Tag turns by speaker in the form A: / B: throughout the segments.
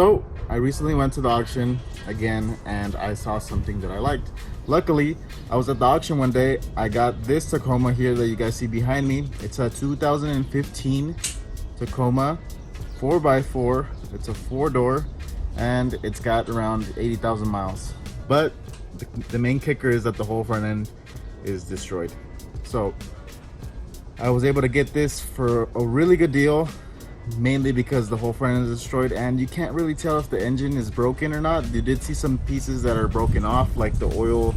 A: So I recently went to the auction again and I saw something that I liked. Luckily, I was at the auction one day. I got this Tacoma here that you guys see behind me. It's a 2015 Tacoma 4x4. It's a 4-door and it's got around 80,000 miles. But the main kicker is that the whole front end is destroyed. So I was able to get this for a really good deal, mainly because the whole front end is destroyed and you can't really tell if the engine is broken or not. You did see some pieces that are broken off, like the oil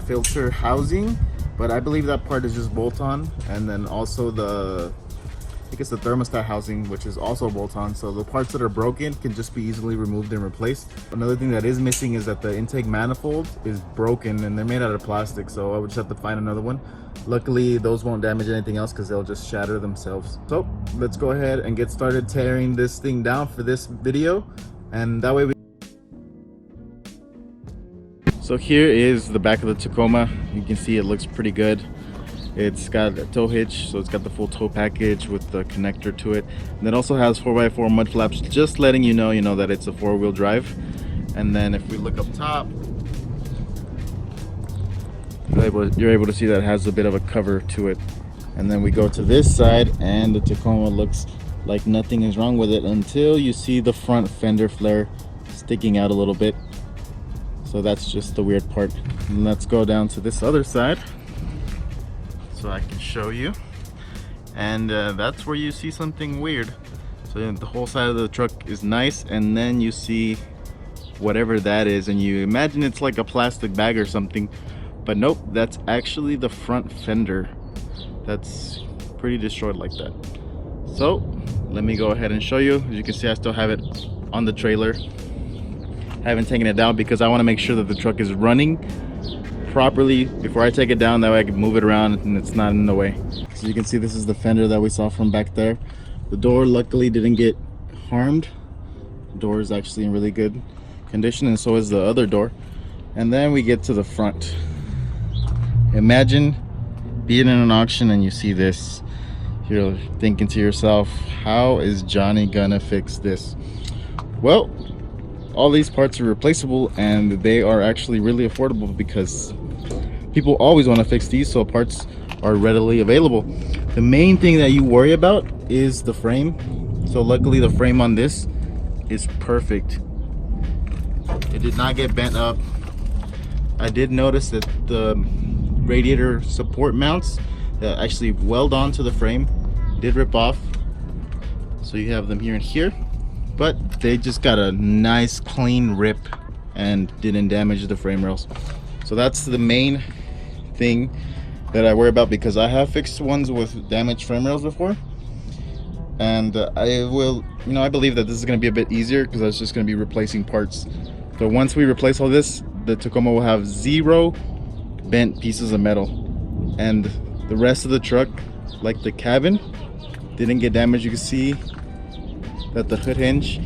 A: filter housing, but I believe that part is just bolt-on, and then also I think it's the thermostat housing, which is also bolt-on. So the parts that are broken can just be easily removed and replaced. Another thing that is missing is that the intake manifold is broken and they're made out of plastic, so I would just have to find another one. Luckily, those won't damage anything else because they'll just shatter themselves. So let's go ahead and get started tearing this thing down for this video, and that way we... So here is the back of the Tacoma. You can see it looks pretty good. It's got a tow hitch, so it's got the full tow package with the connector to it. And it also has 4x4 mud flaps, just letting you know that it's a 4-wheel drive. And then if we look up top, you're able to see that it has a bit of a cover to it. And then we go to this side and the Tacoma looks like nothing is wrong with it until you see the front fender flare sticking out a little bit. So that's just the weird part. And let's go down to this other side so I can show you. And that's where you see something weird. So the whole side of the truck is nice, and then you see whatever that is and you imagine it's like a plastic bag or something, but nope, that's actually the front fender. That's pretty destroyed like that. So let me go ahead and show you. As you can see, I still have it on the trailer. I haven't taken it down because I want to make sure that the truck is running properly before I take it down. That way I can move it around and it's not in the way. So you can see this is the fender that we saw from back there. The door luckily didn't get harmed. The door is actually in really good condition, and so is the other door. And then we get to the front. Imagine being in an auction and you see this. You're thinking to yourself, how is Johnny gonna fix this? Well, all these parts are replaceable and they are actually really affordable because people always want to fix these, so parts are readily available. The main thing that you worry about is the frame. So luckily the frame on this is perfect. It did not get bent up. I did notice that the radiator support mounts that actually weld onto the frame did rip off. So you have them here and here, but they just got a nice clean rip and didn't damage the frame rails. So that's the main thing that I worry about, because I have fixed ones with damaged frame rails before, and I believe that this is going to be a bit easier because it's just going to be replacing parts. So once we replace all this, the Tacoma will have 0 bent pieces of metal, and the rest of the truck, like the cabin, didn't get damaged. You can see that the hood hinge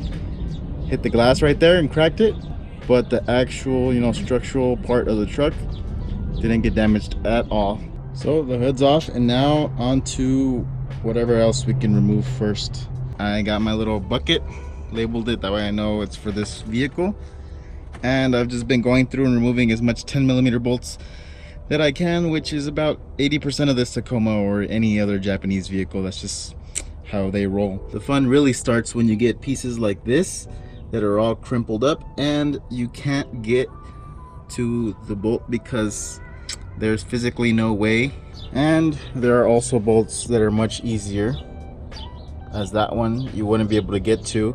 A: hit the glass right there and cracked it, but the actual structural part of the truck didn't get damaged at all. So the hood's off, and now on to whatever else we can remove first. I got my little bucket, labeled it that way I know it's for this vehicle, and I've just been going through and removing as much 10mm bolts that I can, which is about 80% of this Tacoma or any other Japanese vehicle. That's just how they roll. The fun really starts when you get pieces like this that are all crimpled up and you can't get to the bolt because there's physically no way. And there are also bolts that are much easier, as that one you wouldn't be able to get to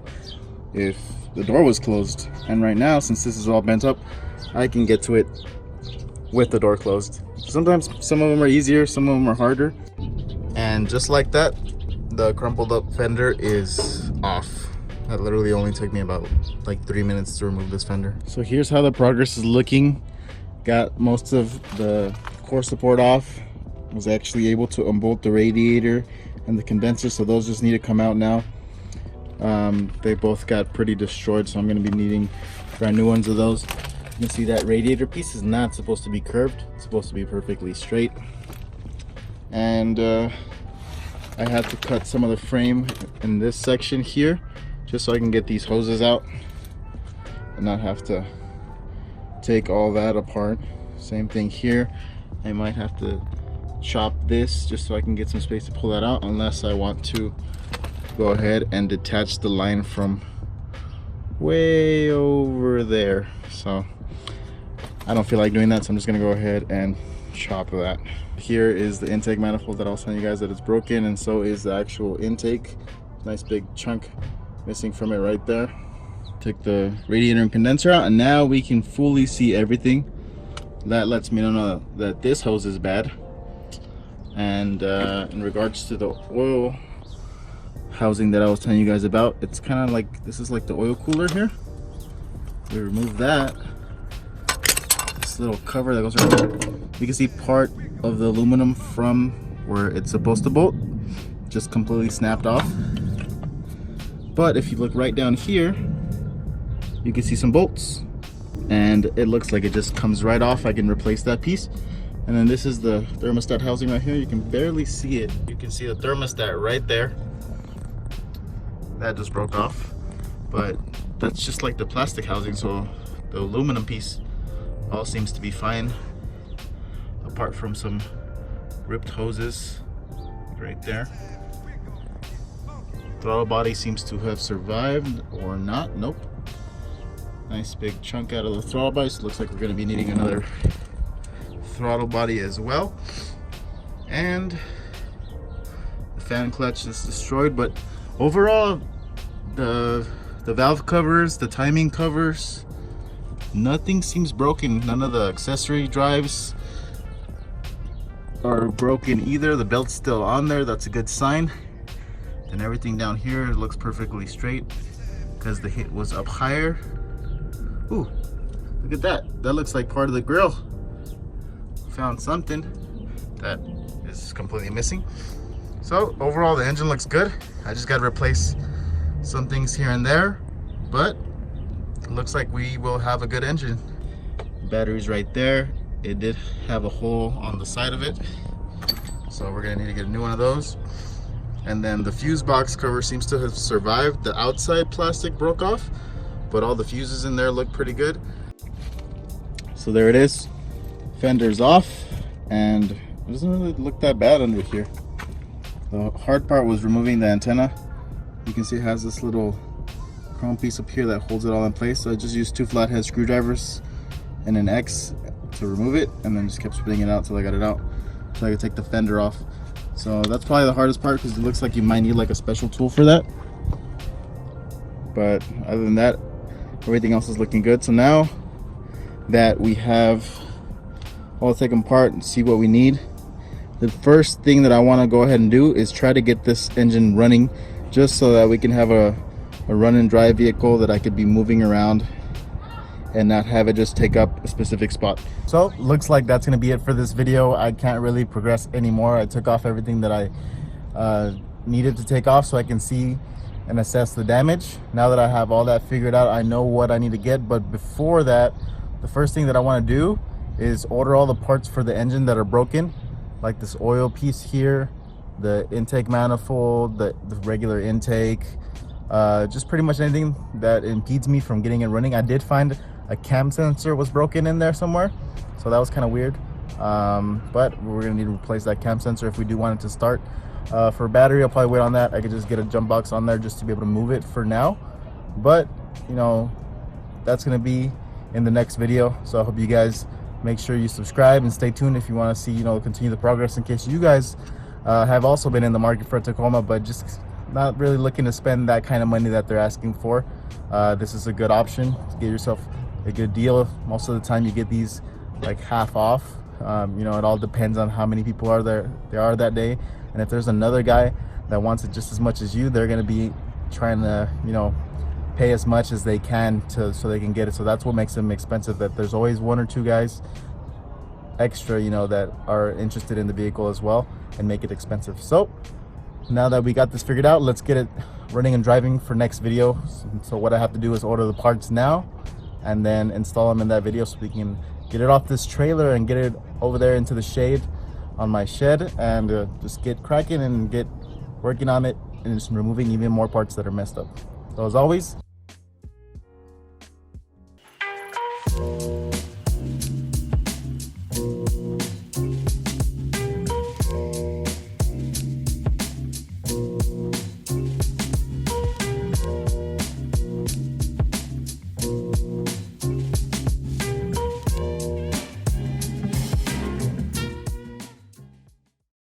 A: if the door was closed. And right now, since this is all bent up, I can get to it with the door closed. Sometimes some of them are easier, some of them are harder. And just like that, the crumpled up fender is off. That literally only took me about like 3 minutes to remove this fender. So here's how the progress is looking. Got most of the core support off. Was actually able to unbolt the radiator and the condenser, so those just need to come out now. They both got pretty destroyed, so I'm going to be needing brand new ones of those. You can see that radiator piece is not supposed to be curved. It's supposed to be perfectly straight. And I had to cut some of the frame in this section here just so I can get these hoses out and not have to take all that apart. Same thing here. I might have to chop this just so I can get some space to pull that out, unless I want to go ahead and detach the line from way over there. So I don't feel like doing that, so I'm just gonna go ahead and chop that. Here is the intake manifold that I was telling you guys that it's broken, and so is the actual intake. Nice big chunk missing from it right there. Took the radiator and condenser out, and now we can fully see everything. That lets me know that this hose is bad. And in regards to the oil housing that I was telling you guys about, it's kind of like, this is like the oil cooler here. We remove that, this little cover that goes around, you can see part of the aluminum from where it's supposed to bolt just completely snapped off. But if you look right down here, you can see some bolts, and it looks like it just comes right off. I can replace that piece. And then this is the thermostat housing right here. You can barely see it. You can see the thermostat right there. That just broke off, but that's just like the plastic housing, so the aluminum piece all seems to be fine, apart from some ripped hoses right there. Throttle body seems to have survived, or not. Nope. Nice big chunk out of the throttle body, so it looks like we're going to be needing another throttle body as well. And the fan clutch is destroyed, but overall the valve covers, the timing covers, nothing seems broken. None of the accessory drives are broken either. The belt's still on there, that's a good sign. And everything down here looks perfectly straight because the hit was up higher. Ooh, look at that. That looks like part of the grill. Found something that is completely missing. So overall the engine looks good. I just got to replace some things here and there, but it looks like we will have a good engine. Battery's right there. It did have a hole on the side of it, so we're gonna need to get a new one of those. And then the fuse box cover seems to have survived. The outside plastic broke off, but all the fuses in there look pretty good. So there it is. Fender's off, and it doesn't really look that bad under here. The hard part was removing the antenna. You can see it has this little chrome piece up here that holds it all in place. So I just used 2 flathead screwdrivers and an X to remove it, and then just kept spinning it out till I got it out, so I could take the fender off. So that's probably the hardest part, because it looks like you might need like a special tool for that. But other than that, everything else is looking good. So now that we have all taken apart and see what we need, the first thing that I want to go ahead and do is try to get this engine running, just so that we can have a run and drive vehicle that I could be moving around and not have it just take up a specific spot. So looks like that's gonna be it for this video. I can't really progress anymore. I took off everything that I needed to take off so I can see and assess the damage. Now that I have all that figured out, I know what I need to get. But before that, the first thing that I want to do is order all the parts for the engine that are broken, like this oil piece here, the intake manifold, the regular intake, just pretty much anything that impedes me from getting it running. I did find a cam sensor was broken in there somewhere, so that was kind of weird, but we're gonna need to replace that cam sensor if we do want it to start. For battery, I'll probably wait on that. I could just get a jump box on there just to be able to move it for now, but you know, that's gonna be in the next video. So I hope you guys make sure you subscribe and stay tuned if you want to see, you know, continue the progress, in case you guys have also been in the market for a Tacoma but just not really looking to spend that kind of money that they're asking for. This is a good option to get yourself a good deal. Most of the time you get these like half off. You know, it all depends on how many people are there that day, and if there's another guy that wants it just as much as you, they're going to be trying to, you know, pay as much as they can so they can get it. So that's what makes them expensive, that there's always 1 or 2 guys extra, you know, that are interested in the vehicle as well and make it expensive. So now that we got this figured out, let's get it running and driving for next video. So what I have to do is order the parts now and then install them in that video, so we can get it off this trailer and get it over there into the shade on my shed, and just get cracking and get working on it and just removing even more parts that are messed up. So as always,